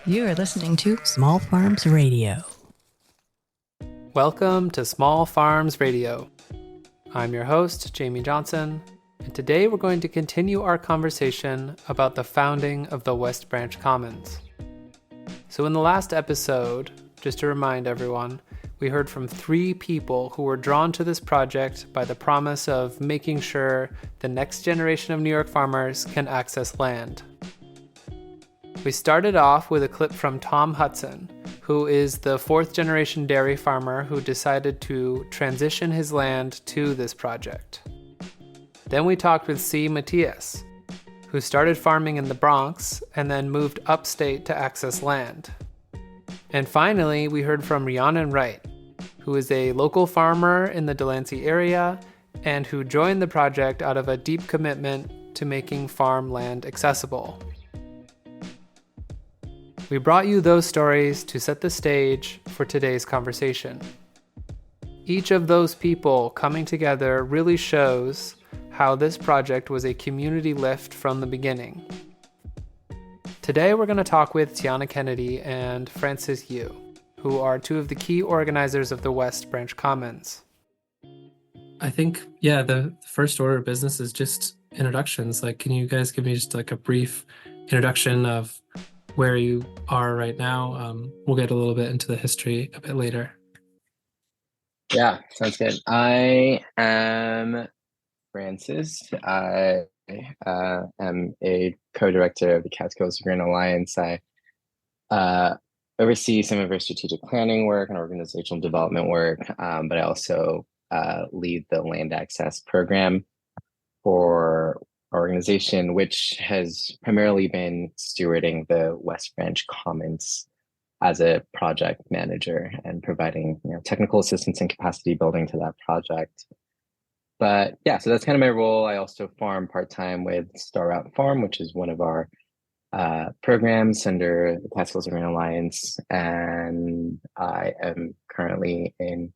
You are listening to Small Farms Radio. Welcome to Small Farms Radio. I'm your host, Jamie Johnson, and today we're going to continue our conversation about the founding of the West Branch Commons. So in the last episode, just to remind everyone, we heard from 3 people who were drawn to this project by the promise of making sure the next generation of New York farmers can access land. We started off with a clip from Tom Hudson, who is the 4th generation dairy farmer who decided to transition his land to this project. Then we talked with C. Matthias, who started farming in the Bronx and then moved upstate to access land. And finally, we heard from Rhiannon Wright, who is a local farmer in the Delancey area and who joined the project out of a deep commitment to making farmland accessible. We brought you those stories to set the stage for today's conversation. Each of those people coming together really shows how this project was a community lift from the beginning. Today we're going to talk with Tianna Kennedy and Francis Yu, who are 2 of the key organizers of the West Branch Commons. I think, the first order of business is just introductions. Can you guys give me just a brief introduction of where you are right now? We'll get a little bit into the history a bit later. Yeah, sounds good. I am Francis. I am a co-director of the Catskill Green Alliance. I oversee some of our strategic planning work and organizational development work, but I also lead the land access program for our organization, which has primarily been stewarding the West Branch Commons as a project manager and providing technical assistance and capacity building to that project. But yeah, so that's kind of my role. I also farm part-time with Star Route Farm, which is one of our programs under the Catskill Green Alliance, and I am currently in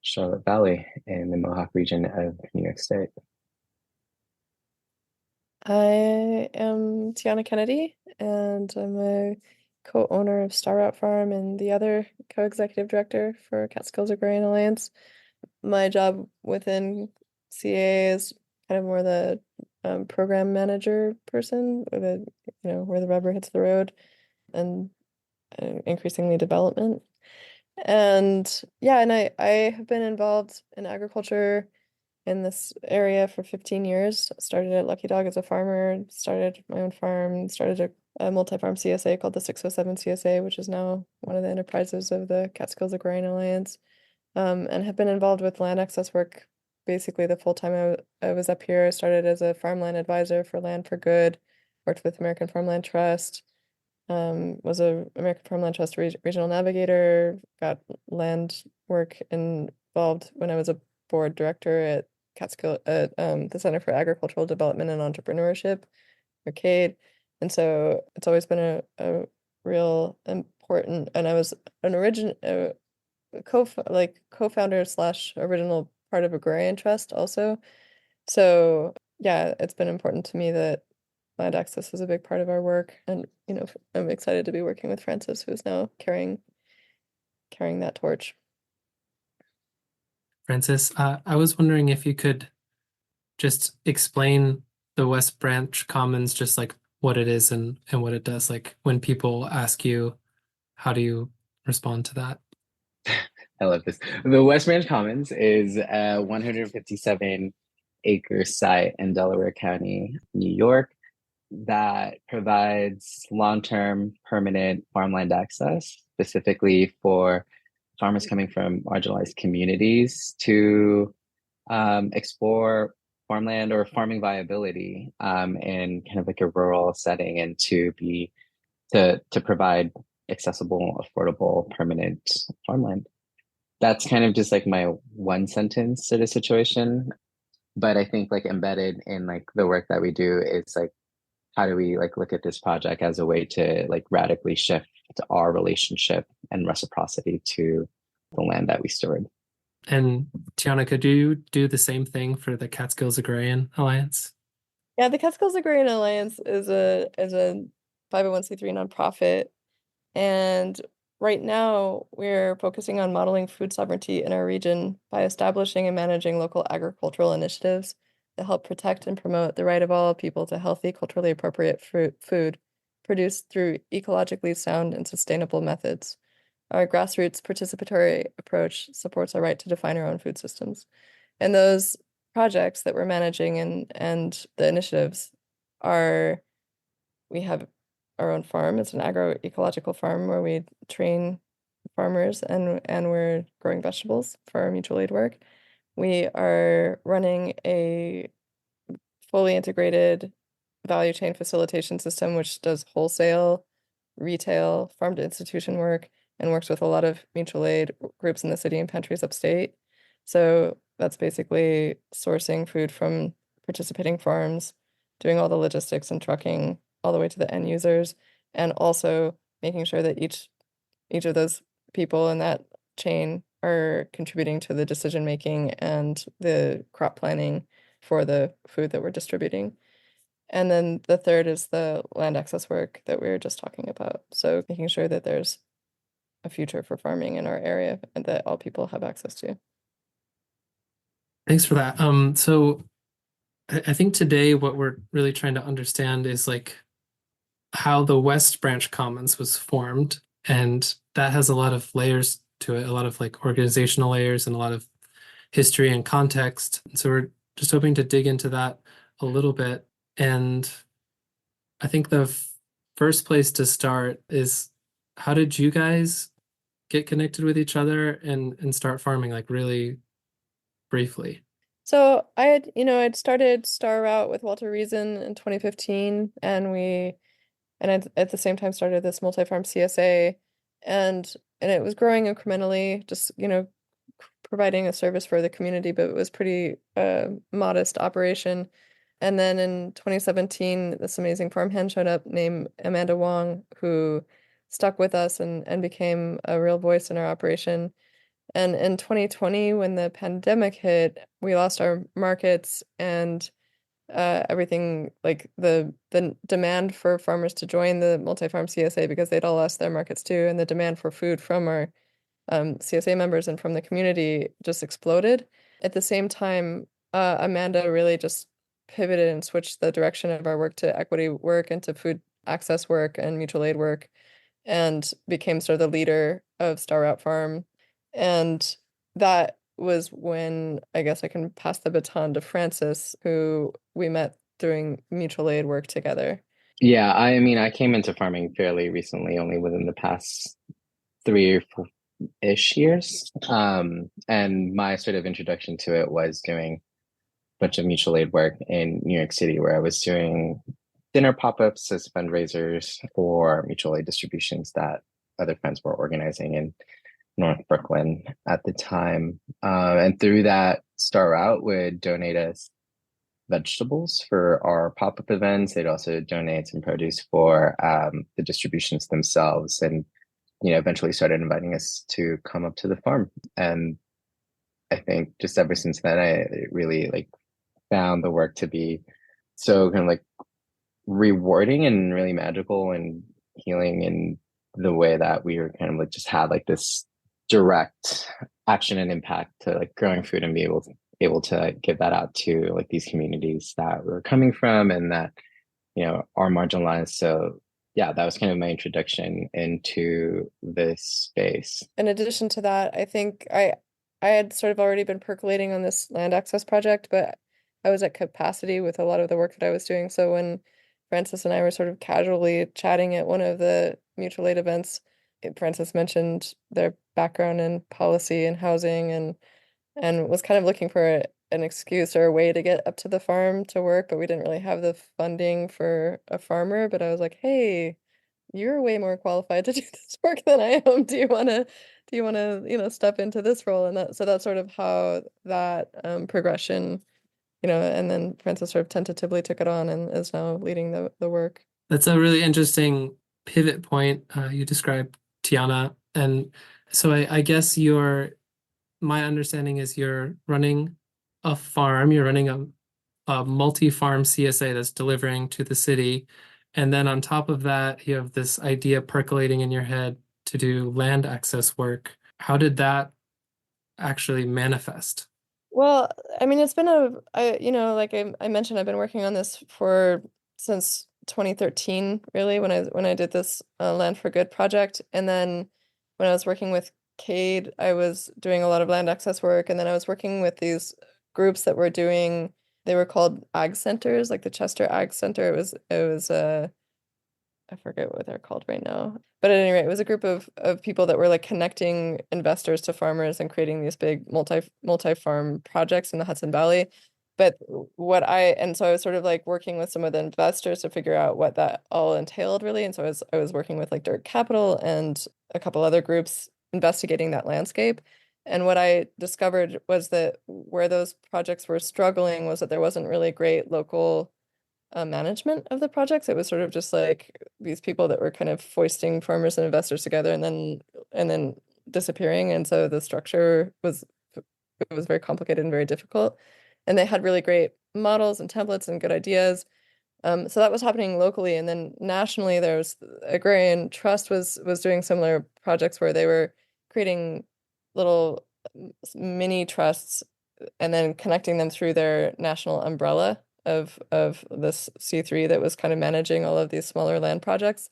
Charlotte Valley in the Mohawk region of New York State. I am Tianna Kennedy, and I'm a co-owner of Star Route Farm and the other co-executive director for Catskills Agrarian Alliance. My job within CA is kind of more the program manager person, where the rubber hits the road, and increasingly development. And I have been involved in agriculture in this area for 15 years. Started at Lucky Dog as a farmer, started my own farm, started a multi-farm CSA called the 607 CSA, which is now one of the enterprises of the Catskills Agrarian Alliance, and have been involved with land access work basically the full time I was up here. I started as a farmland advisor for Land for Good, worked with American Farmland Trust, was a American Farmland Trust regional navigator, got land work involved when I was a board director at Catskill at the Center for Agricultural Development and Entrepreneurship, Arcade. And so it's always been a real important, and I was an co-founder / original part of Agrarian Trust also. So yeah, it's been important to me that land access is a big part of our work, and I'm excited to be working with Francis, who's now carrying that torch. Francis, I was wondering if you could just explain the West Branch Commons, just what it is and what it does. When people ask you, how do you respond to that? I love this. The West Branch Commons is a 157-acre site in Delaware County, New York, that provides long-term permanent farmland access, specifically for farmers coming from marginalized communities to explore farmland or farming viability in kind of a rural setting, and to provide accessible, affordable, permanent farmland. That's kind of just my one sentence sort of situation. But I think embedded in the work that we do is how do we look at this project as a way to radically shift our relationship and reciprocity to the land that we steward. And Tianna, could you do the same thing for the Catskills Agrarian Alliance? Yeah, the Catskills Agrarian Alliance is a 501c3 nonprofit And right now, we're focusing on modeling food sovereignty in our region by establishing and managing local agricultural initiatives that help protect and promote the right of all people to healthy, culturally appropriate food produced through ecologically sound and sustainable methods. Our grassroots participatory approach supports our right to define our own food systems. And those projects that we're managing and the initiatives are we have our own farm. It's an agroecological farm where we train farmers and we're growing vegetables for our mutual aid work. We are running a fully integrated value chain facilitation system, which does wholesale, retail, farm to institution work, and works with a lot of mutual aid groups in the city and pantries upstate. So that's basically sourcing food from participating farms, doing all the logistics and trucking all the way to the end users, and also making sure that each of those people in that chain are contributing to the decision making and the crop planning for the food that we're distributing. And then the third is the land access work that we were just talking about. So making sure that there's a future for farming in our area and that all people have access to. Thanks for that. So I think today what we're really trying to understand is like how the West Branch Commons was formed, and that has a lot of layers to it, a lot of like organizational layers and a lot of history and context. So we're just hoping to dig into that a little bit. And I think the first place to start is, how did you guys get connected with each other and start farming, like really briefly? So I'd started Star Route with Walter Reason in 2015, and I at the same time started this multi-farm CSA, and it was growing incrementally, just providing a service for the community, but it was pretty modest operation. And then in 2017, this amazing farmhand showed up named Amanda Wong, who stuck with us and became a real voice in our operation. And in 2020, when the pandemic hit, we lost our markets and everything, like the demand for farmers to join the multi-farm CSA because they'd all lost their markets too, and the demand for food from our CSA members and from the community just exploded. At the same time, Amanda really just pivoted and switched the direction of our work to equity work and to food access work and mutual aid work, and became sort of the leader of Star Route Farm. And that was when I guess I can pass the baton to Francis, who we met doing mutual aid work together. Yeah, I mean, I came into farming fairly recently, only within the past 3 or 4-ish years. And my sort of introduction to it was doing a bunch of mutual aid work in New York City, where I was doing dinner pop-ups as fundraisers for mutual aid distributions that other friends were organizing in North Brooklyn at the time. And through that, Star Route would donate us vegetables for our pop-up events. They'd also donate some produce for the distributions themselves, and eventually started inviting us to come up to the farm. And I think just ever since then, I really like found the work to be so kind of like rewarding and really magical and healing in the way that we were kind of like just had like this direct action and impact to like growing food and be able to give that out to like these communities that we're coming from and that are marginalized. So yeah, that was kind of my introduction into this space. In addition to that, I think I had sort of already been percolating on this land access project, but I was at capacity with a lot of the work that I was doing. So when Francis and I were sort of casually chatting at one of the mutual aid events, Francis mentioned their background in policy and housing and was kind of looking for an excuse or a way to get up to the farm to work, but we didn't really have the funding for a farmer. But I was like, hey, you're way more qualified to do this work than I am. Do you want to step into this role? And that's sort of how that progression, and then Francis sort of tentatively took it on and is now leading the work. That's a really interesting pivot point. You described Tianna. And so I guess my understanding is you're running a farm, you're running a multi-farm CSA that's delivering to the city, And then on top of that, you have this idea percolating in your head to do land access work. How did that actually manifest? Well, I mean, it's been like I mentioned, I've been working on this for since 2013, really, when I did this Land for Good project. And then when I was working with Cade, I was doing a lot of land access work. And then I was working with these groups that were doing, they were called ag centers, like the Chester Ag Center. It was I forget what they're called right now. But at any rate, it was a group of people that were like connecting investors to farmers and creating these big multi-farm projects in the Hudson Valley. But and so I was sort of like working with some of the investors to figure out what that all entailed really. And so I was working with like Dirt Capital and a couple other groups investigating that landscape. And what I discovered was that where those projects were struggling was that there wasn't really great local management of the projects. It was sort of just like these people that were kind of foisting farmers and investors together and then disappearing. And so the structure was it was very complicated and very difficult. And they had really great models and templates and good ideas. So that was happening locally, and then nationally, there was Agrarian Trust was doing similar projects where they were creating little mini trusts and then connecting them through their national umbrella of this C3 that was kind of managing all of these smaller land projects,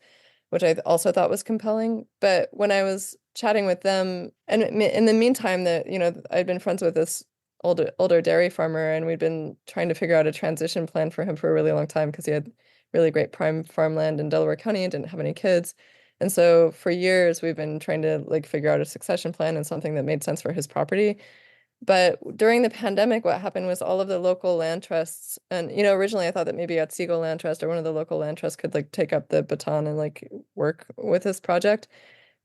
which I also thought was compelling. But when I was chatting with them, and in the meantime, that I'd been friends with this older dairy farmer, and we'd been trying to figure out a transition plan for him for a really long time because he had really great prime farmland in Delaware County and didn't have any kids. And so for years we've been trying to like figure out a succession plan and something that made sense for his property. But during the pandemic, what happened was all of the local land trusts, and originally I thought that maybe Catskill Land Trust or one of the local land trusts could like take up the baton and like work with this project.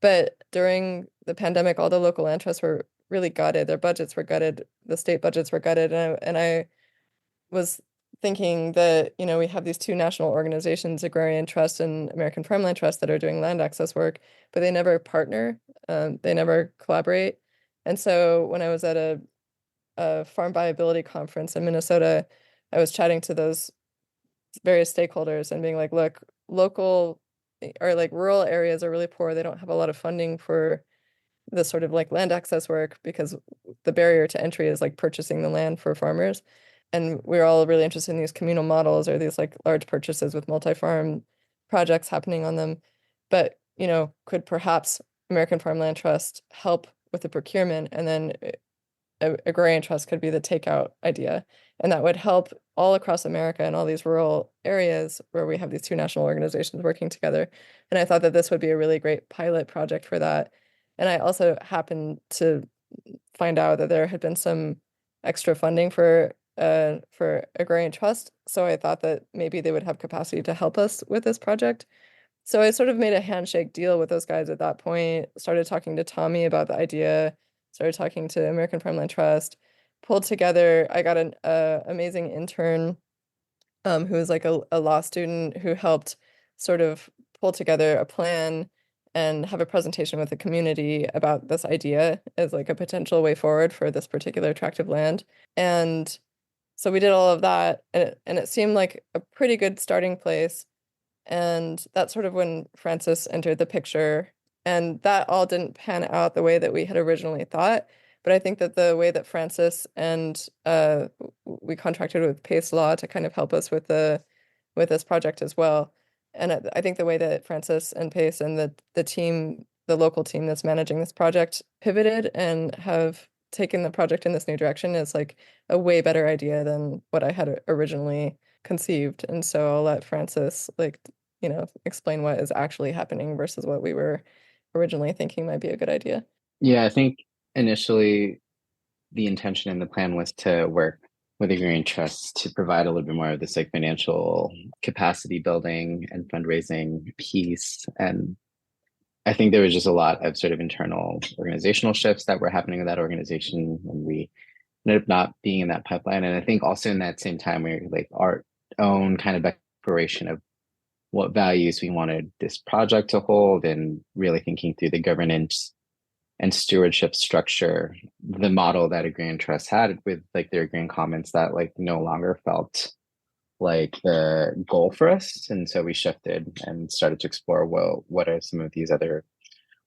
But during the pandemic, all the local land trusts were really gutted. Their budgets were gutted. The state budgets were gutted. And I was thinking that, we have these two national organizations, Agrarian Trust and American Farmland Trust, that are doing land access work, but they never partner. They never collaborate. And so when I was at a farm viability conference in Minnesota, I was chatting to those various stakeholders and being like, look, local or like rural areas are really poor. They don't have a lot of funding for this sort of like land access work because the barrier to entry is like purchasing the land for farmers. And we're all really interested in these communal models or these like large purchases with multi-farm projects happening on them. But, could perhaps American Farmland Trust help with the procurement, and then agrarian trust could be the takeout idea. And that would help all across America and all these rural areas where we have these two national organizations working together. And I thought that this would be a really great pilot project for that. And I also happened to find out that there had been some extra funding for agrarian trust. So I thought that maybe they would have capacity to help us with this project. So I sort of made a handshake deal with those guys at that point, started talking to Tommy about the idea, started talking to American Farmland Trust, pulled together, I got an amazing intern who was like a law student who helped sort of pull together a plan and have a presentation with the community about this idea as like a potential way forward for this particular tract of land. And so we did all of that, and it seemed like a pretty good starting place. And that's sort of when Francis entered the picture. And that all didn't pan out the way that we had originally thought. But I think that the way that Francis and we contracted with Pace Law to kind of help us with this project as well. And I think the way that Francis and Pace and the team, the local team that's managing this project, pivoted and have taken the project in this new direction is like a way better idea than what I had originally conceived. And so I'll let Francis explain what is actually happening versus what we were originally thinking might be a good idea. Yeah, I think initially the intention and the plan was to work with agrarian trusts to provide a little bit more of this like financial capacity building and fundraising piece. And I think there was just a lot of sort of internal organizational shifts that were happening in that organization, and we ended up not being in that pipeline. And I think also in that same time, we were like our own kind of exploration of what values we wanted this project to hold, and really thinking through the governance and stewardship structure, the model that Agrarian Trust had with like their Agrarian Commons that like no longer felt like the goal for us. And so we shifted and started to explore, well, what are some of these other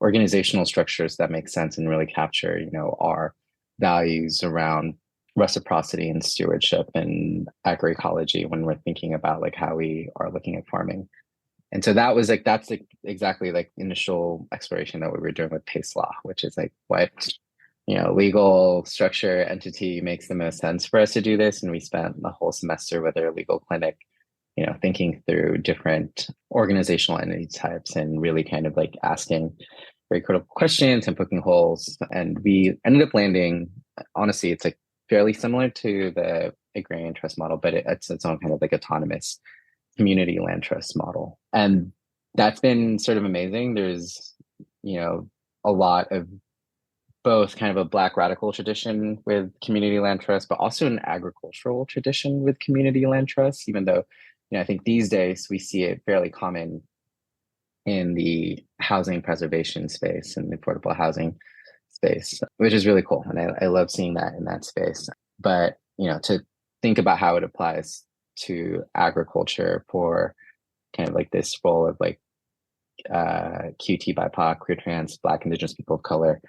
organizational structures that make sense and really capture, our values around reciprocity and stewardship and agroecology when we're thinking about like how we are looking at farming. And so that's like exactly like initial exploration that we were doing with Pace Law, which is like what legal structure entity makes the most sense for us to do this. And we spent the whole semester with our legal clinic, thinking through different organizational entity types and really kind of like asking very critical questions and poking holes. And we ended up landing, honestly, it's like fairly similar to the agrarian trust model, but it's its own kind of like autonomous community land trust model. And that's been sort of amazing. There's, a lot of both kind of a Black radical tradition with community land trust, but also an agricultural tradition with community land trust, even though, I think these days we see it fairly common in the housing preservation space and the affordable housing space, which is really cool. And I love seeing that in that space. But, to think about how it applies to agriculture for kind of like this role of like QT, BIPOC, queer, trans, Black, Indigenous people of color,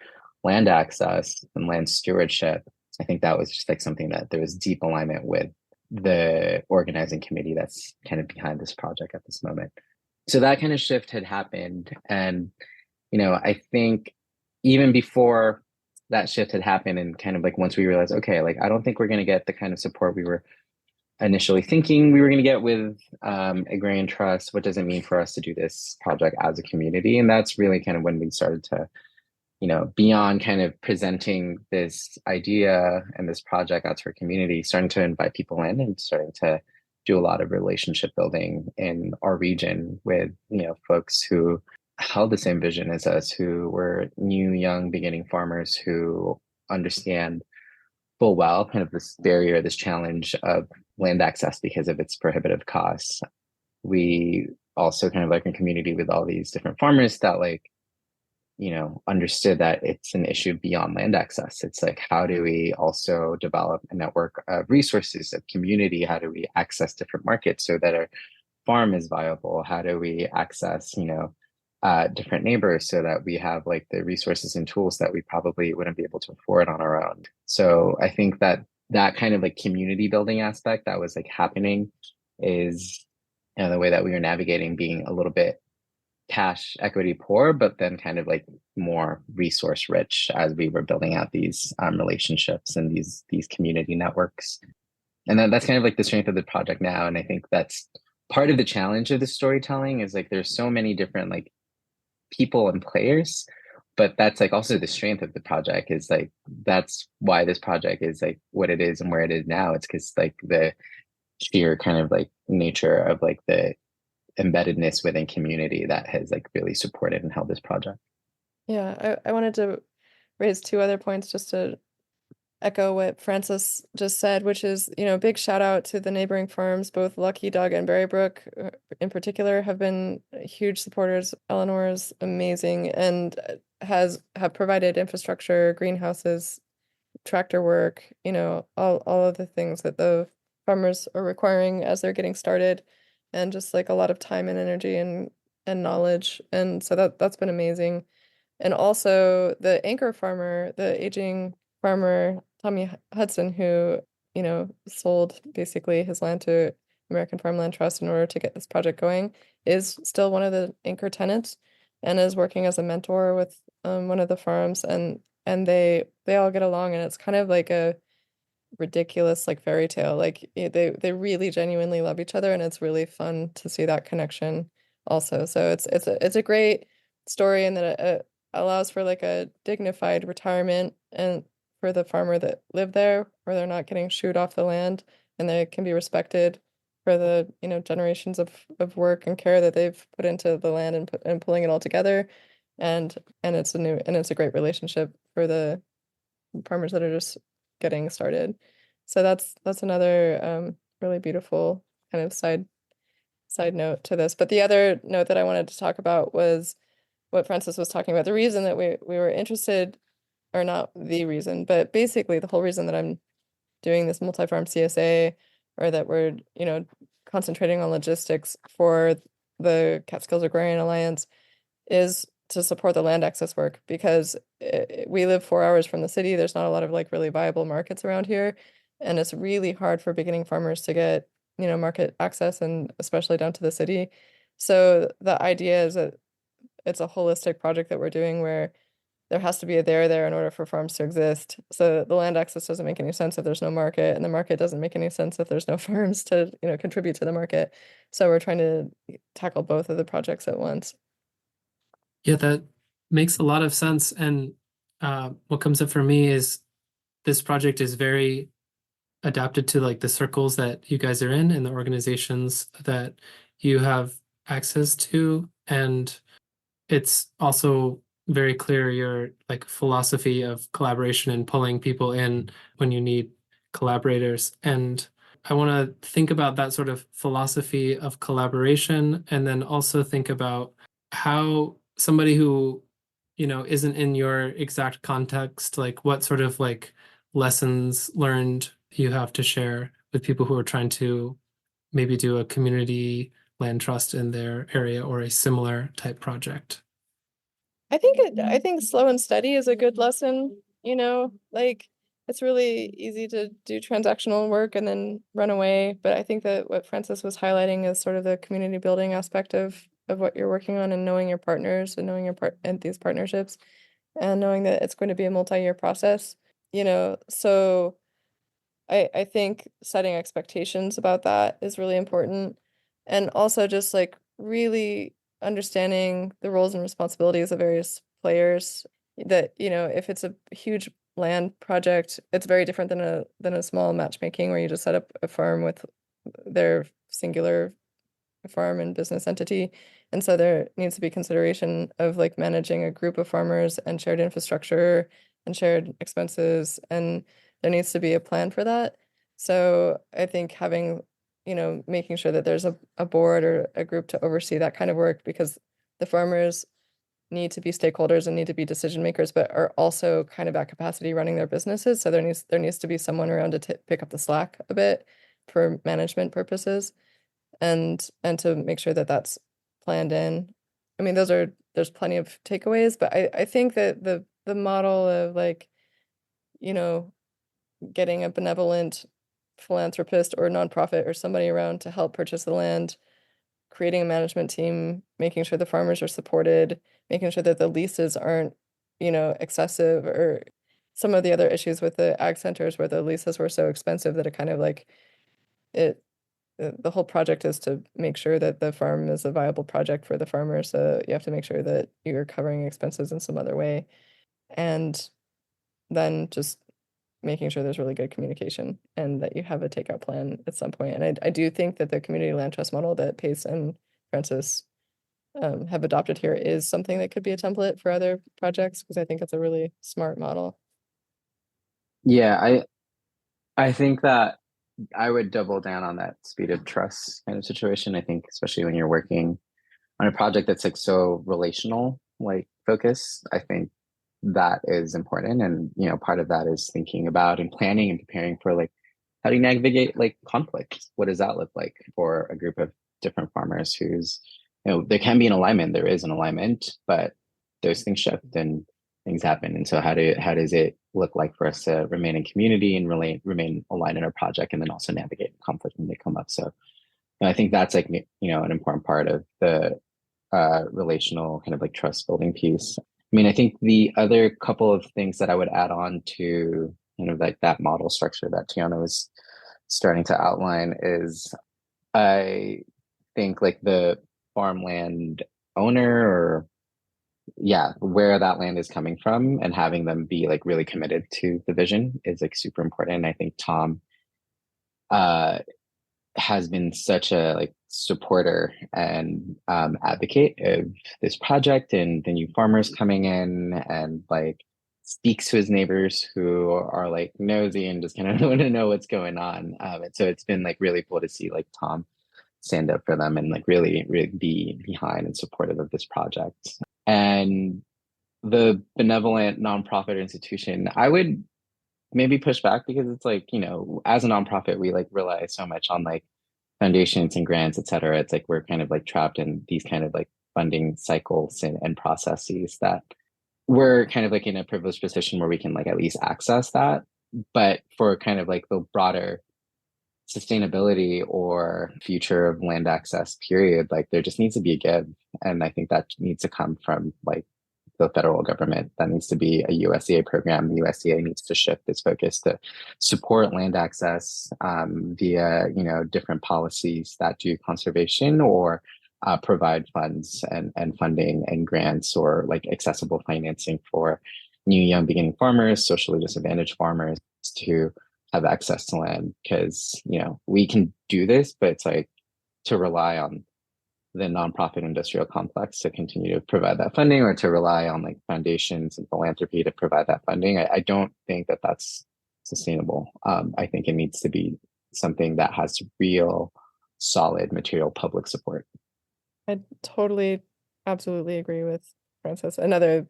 land access and land stewardship, I think that was just like something that there was deep alignment with the organizing committee that's kind of behind this project at this moment. So that kind of shift had happened. And, I think even before that shift had happened and kind of like once we realized, okay, like I don't think we're going to get the kind of support we were initially thinking we were going to get with agrarian trust. What does it mean for us to do this project as a community? And that's really kind of when we started to, beyond kind of presenting this idea and this project out to our community, starting to invite people in and starting to do a lot of relationship building in our region with, folks who held the same vision as us, who were new, young, beginning farmers who understand full well kind of this barrier, this challenge of land access because of its prohibitive costs. We also kind of like a community with all these different farmers that like, understood that it's an issue beyond land access. It's like, how do we also develop a network of resources of community? How do we access different markets so that our farm is viable? How do we access, different neighbors so that we have like the resources and tools that we probably wouldn't be able to afford on our own? So I think that kind of like community building aspect that was like happening is, the way that we were navigating being a little bit cash equity poor, but then kind of like more resource rich as we were building out these relationships and these community networks. And then that's kind of like the strength of the project now. And I think that's part of the challenge of the storytelling is like there's so many different like people and players, but that's like also the strength of the project is like that's why this project is like what it is and where it is now. It's because like the sheer kind of like nature of like the embeddedness within community that has like really supported and held this project. Yeah, I wanted to raise two other points just to echo what Francis just said, which is, big shout out to the neighboring farms, both Lucky Dog and Berrybrook in particular have been huge supporters. Eleanor is amazing and have provided infrastructure, greenhouses, tractor work, all of the things that the farmers are requiring as they're getting started, and just like a lot of time and energy and knowledge. And so that's been amazing. And also the anchor farmer, the aging farmer, Tommy Hudson, who, sold basically his land to American Farmland Trust in order to get this project going, is still one of the anchor tenants and is working as a mentor with one of the farms, and they all get along, and it's kind of like a ridiculous like fairy tale. Like they really genuinely love each other, and it's really fun to see that connection also. So it's a great story, and that it allows for like a dignified retirement and for the farmer that lived there, where they're not getting shooed off the land, and they can be respected for the generations of work and care that they've put into the land and pulling it all together. And it's a great relationship for the farmers that are just getting started. So that's another really beautiful kind of side note to this. But the other note that I wanted to talk about was what Francis was talking about. The reason that we were interested, or not the reason, but basically the whole reason that I'm doing this multi-farm CSA, or that we're, concentrating on logistics for the Catskills Agrarian Alliance is to support the land access work, because we live 4 hours from the city. There's not a lot of like really viable markets around here, and it's really hard for beginning farmers to get, market access, and especially down to the city. So the idea is that it's a holistic project that we're doing where there has to be a there in order for farms to exist. So the land access doesn't make any sense if there's no market, and the market doesn't make any sense if there's no farms to, contribute to the market. So we're trying to tackle both of the projects at once. Yeah, that makes a lot of sense. And what comes up for me is this project is very adapted to like the circles that you guys are in and the organizations that you have access to. And it's also very clear your like philosophy of collaboration and pulling people in when you need collaborators. And I want to think about that sort of philosophy of collaboration, and then also think about how somebody who, isn't in your exact context, like what sort of like lessons learned you have to share with people who are trying to maybe do a community land trust in their area or a similar type project. I think slow and steady is a good lesson, like it's really easy to do transactional work and then run away. But I think that what Francis was highlighting is sort of the community building aspect of what you're working on, and knowing your partners and knowing your part and these partnerships, and knowing that it's going to be a multi-year process, So I think setting expectations about that is really important. And also just like really understanding the roles and responsibilities of various players. That, if it's a huge land project, it's very different than a small matchmaking where you just set up a farm with their singular farm and business entity. And so there needs to be consideration of like managing a group of farmers and shared infrastructure and shared expenses, and there needs to be a plan for that. So I think having, making sure that there's a board or a group to oversee that kind of work, because the farmers need to be stakeholders and need to be decision makers, but are also kind of at capacity running their businesses. So there needs to be someone around to pick up the slack a bit for management purposes, and to make sure that that's planned in. I mean, there's plenty of takeaways, but I think that the model of like, you know, getting a benevolent philanthropist or nonprofit or somebody around to help purchase the land, creating a management team, making sure the farmers are supported, making sure that the leases aren't, excessive, or some of the other issues with the ag centers where the leases were so expensive that it kind of like it the whole project is to make sure that the farm is a viable project for the farmer. So you have to make sure that you're covering expenses in some other way. And then just making sure there's really good communication and that you have a takeout plan at some point. And I do think that the community land trust model that Pace and Francis have adopted here is something that could be a template for other projects, because I think it's a really smart model. Yeah, I think that I would double down on that speed of trust kind of situation. I think especially when you're working on a project that's like so relational, like focus, I think that is important. And part of that is thinking about and planning and preparing for like how do you navigate like conflict? What does that look like for a group of different farmers who's, there can be an alignment, there is an alignment, but those things shift and things happen. And so how does it look like for us to remain in community and remain aligned in our project, and then also navigate conflict when they come up? So I think that's like, an important part of the relational kind of like trust building piece. I mean, I think the other couple of things that I would add on to kind of like that model structure that Tianna was starting to outline is I think like the farmland owner, or where that land is coming from, and having them be like really committed to the vision is like super important. And I think Tom uh has been such a like supporter and advocate of this project and the new farmers coming in, and like speaks to his neighbors who are like nosy and just kind of want to know what's going on. And so it's been like really cool to see like Tom stand up for them and like really, really be behind and supportive of this project. And the benevolent nonprofit institution, I would maybe push back, because it's like, as a nonprofit, we like rely so much on like foundations and grants, et cetera, it's like we're kind of like trapped in these kind of like funding cycles and processes that we're kind of like in a privileged position where we can like at least access that. But for kind of like the broader sustainability or future of land access period, like there just needs to be a give. And I think that needs to come from like the federal government. That needs to be a USDA program. The USDA needs to shift its focus to support land access via, different policies that do conservation or provide funds and funding and grants or like accessible financing for new young beginning farmers, socially disadvantaged farmers to have access to land. Because, we can do this, but it's like to rely on the nonprofit industrial complex to continue to provide that funding, or to rely on like foundations and philanthropy to provide that funding. I don't think that that's sustainable. I think it needs to be something that has real, solid material public support. I totally, absolutely agree with Francis. Another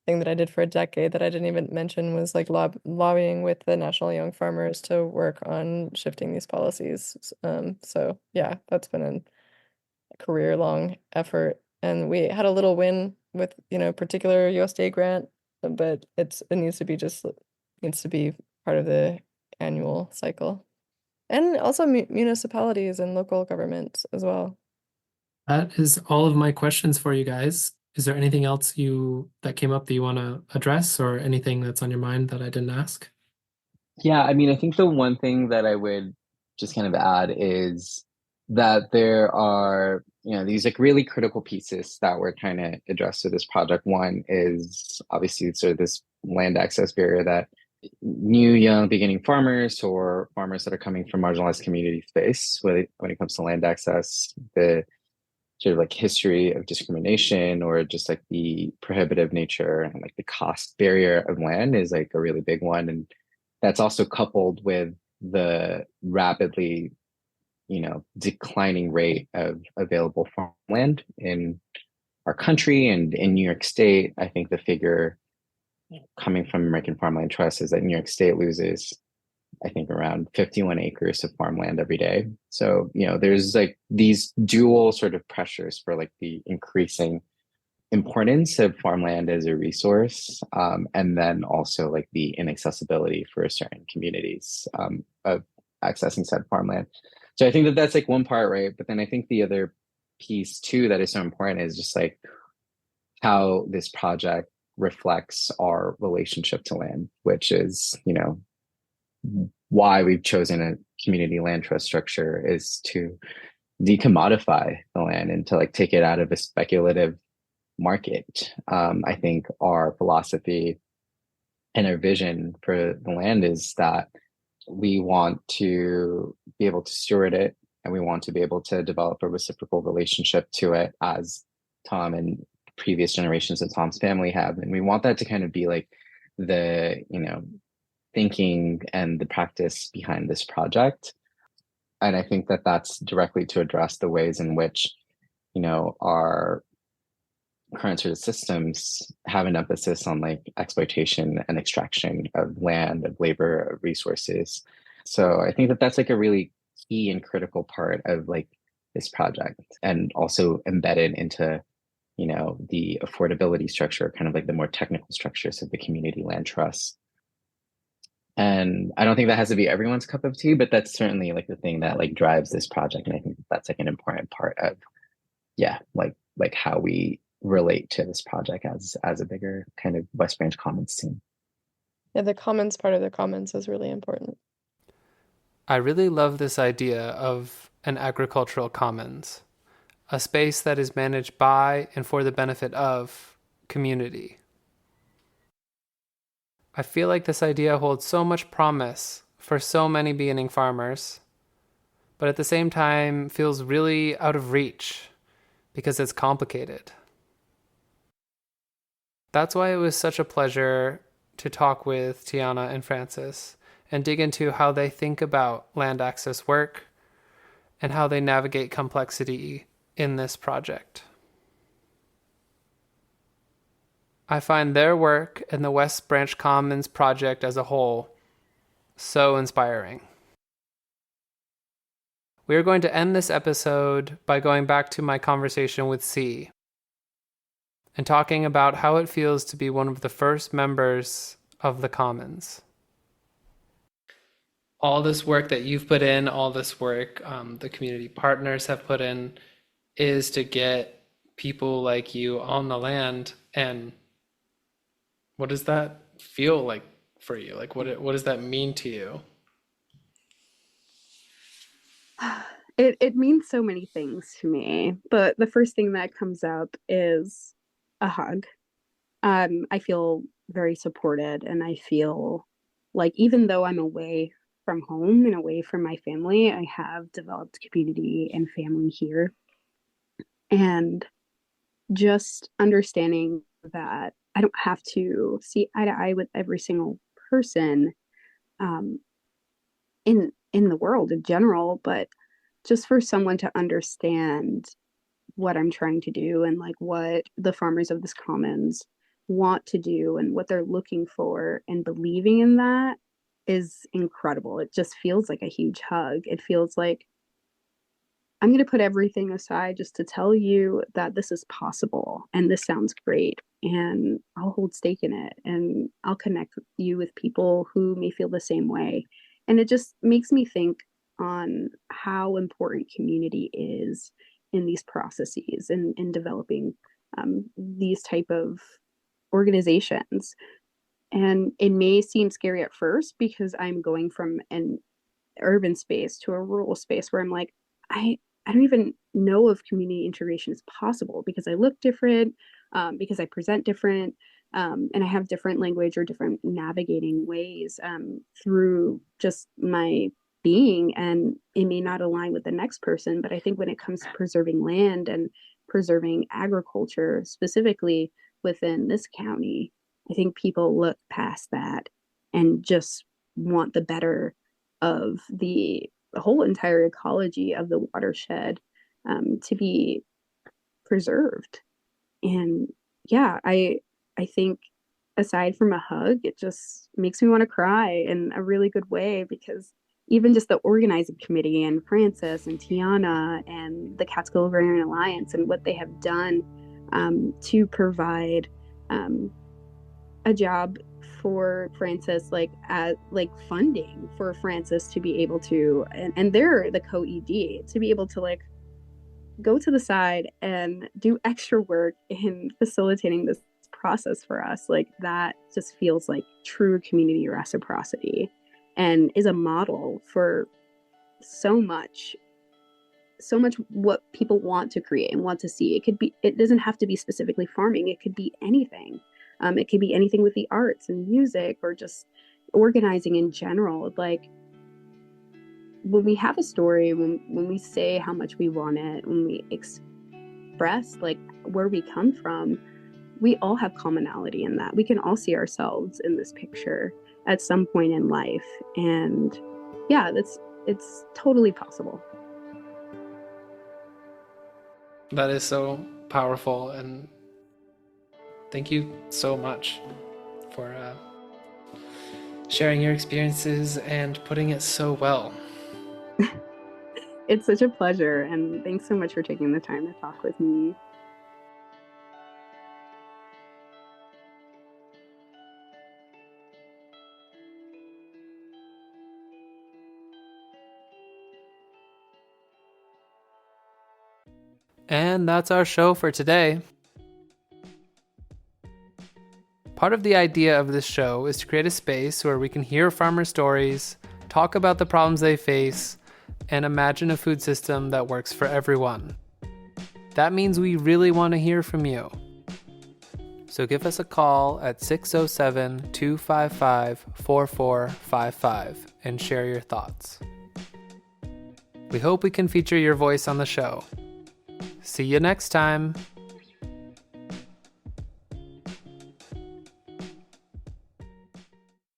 thing that I did for a decade that I didn't even mention was like lobbying with the National Young Farmers to work on shifting these policies. So yeah, that's been a career-long effort, and we had a little win with particular USDA grant, but it needs to be part of the annual cycle, and also municipalities and local governments as well. That is all of my questions for you guys. Is there anything else that came up that you want to address, or anything that's on your mind that I didn't ask? Yeah, I mean, I think the one thing that I would just kind of add is that there are, these like really critical pieces that we're trying to address with this project. One is obviously sort of this land access barrier that new young beginning farmers or farmers that are coming from marginalized communities face when it comes to land access. The sort of like history of discrimination, or just like the prohibitive nature and like the cost barrier of land is like a really big one. And that's also coupled with the rapidly, declining rate of available farmland in our country and in New York State. I think the figure coming from American Farmland Trust is that New York State loses, I think, around 51 acres of farmland every day. So, there's like these dual sort of pressures for like the increasing importance of farmland as a resource, and then also like the inaccessibility for certain communities of accessing said farmland. So I think that that's like one part, right? But then I think the other piece too that is so important is just like how this project reflects our relationship to land, which is, why we've chosen a community land trust structure, is to decommodify the land and to like take it out of a speculative market. I think our philosophy and our vision for the land is that we want to be able to steward it, and we want to be able to develop a reciprocal relationship to it, as Tom and previous generations of Tom's family have. And we want that to kind of be like the, thinking and the practice behind this project. And I think that that's directly to address the ways in which, our current sort of systems have an emphasis on like exploitation and extraction of land, of labor, of resources. So I think that that's like a really key and critical part of like this project, and also embedded into, the affordability structure, kind of like the more technical structures of the community land trust. And I don't think that has to be everyone's cup of tea, but that's certainly like the thing that like drives this project. And I think that's like an important part of, yeah, like how we relate to this project as a bigger kind of West Branch Commons team. Yeah, the commons part of the commons is really important. I really love this idea of an agricultural commons, a space that is managed by and for the benefit of community. I feel like this idea holds so much promise for so many beginning farmers, but at the same time feels really out of reach because it's complicated. That's why it was such a pleasure to talk with Tianna and Francis and dig into how they think about land access work and how they navigate complexity in this project. I find their work and the West Branch Commons project as a whole so inspiring. We are going to end this episode by going back to my conversation with C and talking about how it feels to be one of the first members of the Commons. All this work that you've put in, all this work the community partners have put in, is to get people like you on the land. And what does that feel like for you? Like, what does that mean to you? It means so many things to me, but the first thing that comes up is a hug. I feel very supported, and I feel like even though I'm away from home and away from my family, I have developed community and family here. And just understanding that I don't have to see eye to eye with every single person in the world in general, but just for someone to understand what I'm trying to do and like what the farmers of this commons want to do and what they're looking for and believing in that is incredible. It just feels like a huge hug. It feels like I'm going to put everything aside just to tell you that this is possible and this sounds great, and I'll hold stake in it, and I'll connect you with people who may feel the same way. And it just makes me think on how important community is in these processes and in developing these type of organizations. And it may seem scary at first because I'm going from an urban space to a rural space where I'm like, I don't even know if community integration is possible because I look different, because I present different, and I have different language or different navigating ways through just my being, and it may not align with the next person. But I think when it comes to preserving land and preserving agriculture specifically within this county, I think people look past that and just want the better of the whole entire ecology of the watershed to be preserved. And yeah, I think aside from a hug, it just makes me want to cry in a really good way, because even just the organizing committee and Francis and Tianna and the Catskill Agrarian Alliance and what they have done to provide a job for Francis, like funding for Francis to be able to, and they're the co-ED, to be able to like go to the side and do extra work in facilitating this process for us. Like that just feels like true community reciprocity and is a model for so much what people want to create and want to see. It doesn't have to be specifically farming. It could be anything. It could be anything with the arts and music or just organizing in general. Like when we have a story, when we say how much we want it, when we express like where we come from, we all have commonality in that. We can all see ourselves in this picture at some point in life. And yeah, it's totally possible. That is so powerful, and thank you so much for sharing your experiences and putting it so well. It's such a pleasure, and thanks so much for taking the time to talk with me. And that's our show for today. Part of the idea of this show is to create a space where we can hear farmer stories, talk about the problems they face, and imagine a food system that works for everyone. That means we really want to hear from you. So give us a call at 607-255-4455 and share your thoughts. We hope we can feature your voice on the show. See you next time.